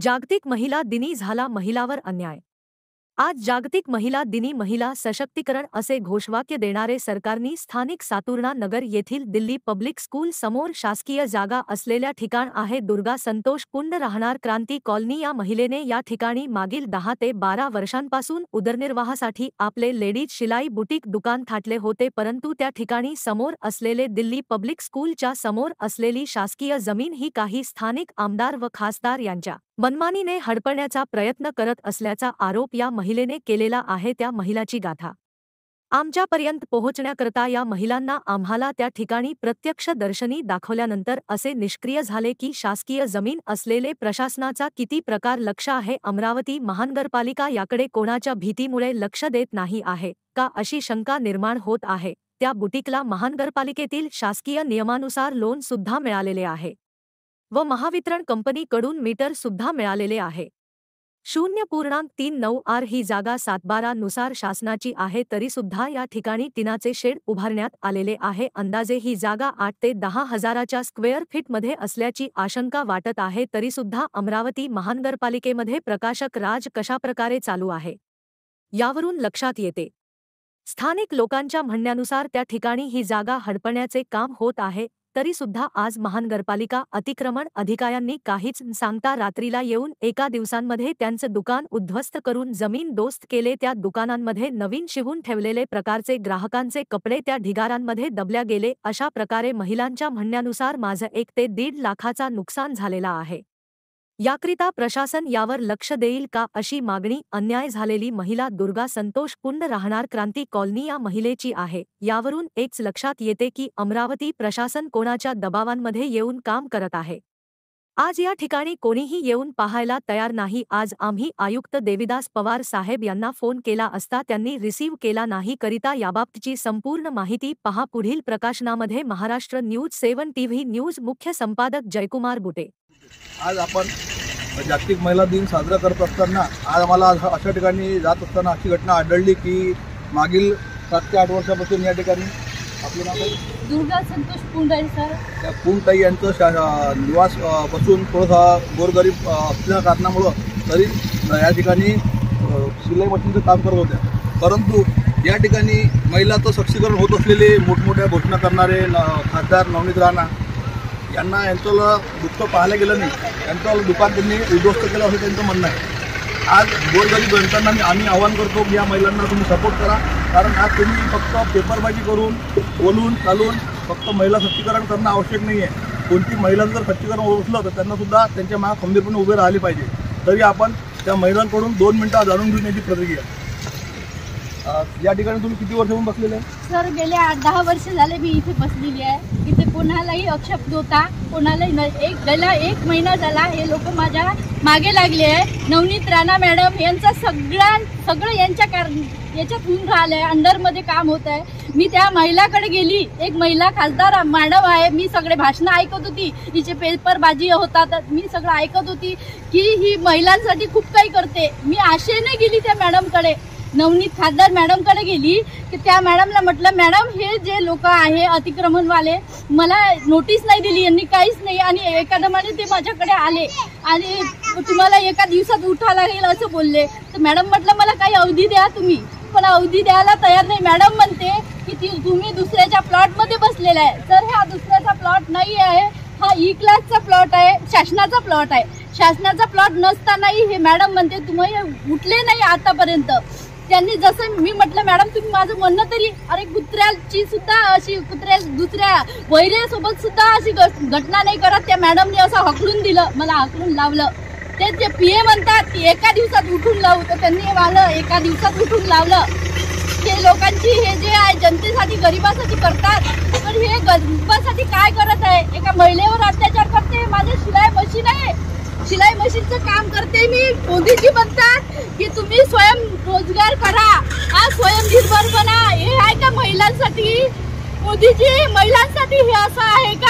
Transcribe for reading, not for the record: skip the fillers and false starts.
जागतिक महिला दिनी झाला महिलावर अन्याय। आज जागतिक महिला दिनी महिला सशक्तीकरण असे घोषवाक्य देणारे सरकारनी स्थानिक सातुर्णा नगर येथील दिल्ली पब्लिक स्कूल समोर शासकीय जागा असलेल्या ठिकाण आहे दुर्गा संतोष कुंड राहणार क्रांती कॉलनी या महिलेने या ठिकाणी मागील 10 ते 12 वर्षांपासून उदरनिर्वाहासाठी आपले लेडीज शिलाई बुटीक दुकान थाटले होते, परंतु त्या ठिकाणी समोर असलेले दिल्ली पब्लिक स्कूलच्या समोर असलेली शासकीय जमीन ही काही स्थानिक आमदार व खासदार यांच्या मनमानीने हडपण्याचा प्रयत्न करत असल्याचा आरोप या महिलेने केलेला आहे। त्या महिलाची गाथा आमच्यापर्यंत पोहोचण्याकरता या महिलांना आम्हाला त्या ठिकाणी प्रत्यक्षदर्शनी दाखवल्यानंतर असे निष्क्रिय झाले की शासकीय जमीन असलेले प्रशासनाचा किती प्रकार लक्ष आहे। अमरावती महानगरपालिका याकडे कोणाच्या भीतीमुळे लक्ष देत नाही आहे का अशी शंका निर्माण होत आहे। त्या बुटीकला महानगरपालिकेतील शासकीय नियमानुसार लोन सुद्धा मिळालेले आहे व महावितरण कंपनीकडून मीटर सुद्धा मिळालेले आहे। 0.39 आर ही जागा 7/12 नुसार शासनाची आहे, तरी सुद्धा या ठिकाणी टिनाचे शेड उभारण्यात आलेले आहे। अंदाजे ही जागा 8 ते 10 हजाराच्या स्क्वेअर फीटमध्ये असल्याची आशंका वाटत आहे। तरी सुद्धा अमरावती महानगरपालिकेमध्ये प्रकाशक राज कशाप्रकारे चालू आहे यावरून लक्षात येते। स्थानिक लोकांच्या म्हणण्यानुसार त्या ठिकाणी ही जागा हडपण्याचे काम होत आहे, तरी सुद्धा आज महानगरपालिका अतिक्रमण अधिकाऱ्यांनी काहीच न सांगता रात्रीला येऊन एका दिवसांमध्ये त्यांचं दुकान उद्ध्वस्त करून जमीन दोस्त केले। त्या दुकानांमध्ये नवीन शिवून ठेवलेले प्रकारचे ग्राहकांचे कपडे त्या ढिगारांमध्ये दबल्या गेले। अशा प्रकारे महिलांच्या म्हणण्यानुसार माझं 1 ते 1.5 लाखाचा नुकसान झालेला आहे। याकरिता प्रशासन यावर लक्ष देईल का अशी मागणी अन्याय झालेली महिला दुर्गा संतोष कुंड राहणार क्रांती कॉलनी या महिलेची आहे। यावरून एकच लक्षात येते की अमरावती प्रशासन कोणाच्या दबावांमध्ये येऊन काम करत आहे। आज या ठिकाणी कोणीही येऊन पाहायला तयार नाही। आज आम्ही आयुक्त देविदास पवार साहेब यांना फोन केला असता त्यांनी रिसीव्ह केला नाही। करिता याबाबतची संपूर्ण माहिती पहा पुढील प्रकाशनामध्ये। महाराष्ट्र न्यूज 7 टीव्ही न्यूज मुख्य संपादक जयकुमार बुटे। आज आपण जागतिक महिला दिन साजरा करत असताना आज आम्हाला अशा ठिकाणी जात असताना अशी घटना आढळली की मागील 7 ते 8 वर्षापासून या ठिकाणी आपलं नाव आहे दुर्गा संतोष कुंड आहे सर। त्या कुंडताई यांचं निवास बसून थोडासा गोरगरीब असल्या कारणामुळं तरी या ठिकाणी शिलाई मशीनचं काम करत होत्या, परंतु या ठिकाणी महिलाचं सक्षमीकरण होत असलेले मोठमोठ्या घोषणा करणारे खासदार नवनीत राणा यांना यांचं दुःख पाहायला गेलं नाही, यांचं दुकान त्यांनी उद्ध्वस्त केलं असं त्यांचं म्हणणं आहे। आज गोरगरीब जनतांना आम्ही आवाहन करतो की या महिलांना तुम्ही सपोर्ट करा, कारण आज तुम्ही फक्त पेपरबाजी करून बोलून चालून फक्त महिला सक्षमीकरण करणं आवश्यक नाही आहे। कोणती महिलांचं जर सक्षमीकरण होत असलं तर त्यांनासुद्धा त्यांच्या मागे खंबीरपणे उभे राहिले पाहिजे। तरी आपण त्या महिलांकडून 2 मिनिटं जाणून घेऊन याची प्रतिक्रिया। या ठिकाणी तुम्ही किती वर्षापासून बसलेले आहे? सर गेले 8-10 वर्ष झाले मी इथे बसलेली आहे। इथे कोणालाही अक्षप होता, कोणालाही गेला 1 महिना झाला हे लोक माझ्या मागे लागले आहे। नवनीत राणा मॅडम यांचा सगळं याच्यात होऊन राहिलंय, अंडरमध्ये काम होत आहे। मी त्या महिलाकडे गेली, एक महिला खासदार मॅडम आहे, मी सगळे भाषणं ऐकत होती, हिचे पेपरबाजी होता तर मी सगळं ऐकत होती की ही महिलांसाठी खूप काही करते। मी आशेने गेली त्या मॅडमकडे, नवनीत खासदार मॅडमकडे गेली की त्या मॅडमला म्हटलं मॅडम हे जे लोक आहे अतिक्रमणवाले मला नोटीस नाही दिली यांनी, काहीच नाही, आणि एकदमाने ते माझ्याकडे आले आणि तुम्हाला एका दिवसात उठा लागेल असं बोलले। तर मॅडम म्हटलं मला काही अवधी द्या तुम्ही, पण अवधी द्यायला तयार नाही। मॅडम म्हणते की तुम्ही दुसऱ्याच्या प्लॉटमध्ये बसलेला आहे। तर हा दुसऱ्याचा प्लॉट नाही आहे, हा E-क्लासचा प्लॉट आहे, शासनाचा प्लॉट आहे। शासनाचा प्लॉट नसतानाही हे मॅडम म्हणते तुम्ही उठले नाही आतापर्यंत। त्यांनी जसं मी म्हटलं मॅडम तुम्ही माझं म्हणणं तरी, अरे कुत्र्याची सुद्धा अशी दुसऱ्या वैऱ्यासोबत सुद्धा अशी घटना नाही करत। त्या मॅडमने असं हकलून दिलं, मला हकलून लावलं। ते जे PA म्हणतात की एका दिवसात उठून लावू, तर त्यांनी मला एका दिवसात उठून लावलं। हे लोकांची हे जे आहे जनतेसाठी गरिबासाठी करतात, पण हे गरिबासाठी काय करत आहे? एका महिलेवर अत्याचार करते। माझे शिलाई मशीन आहे, शिलाई मशीनचं काम करते मी। मोदीजी म्हणतात की तुम्ही स्वयंरोजगार करा, हा स्वयंनिर्भर बना, हे आहे का महिलांसाठी? मोदीजी महिलांसाठी हे असं आहे का?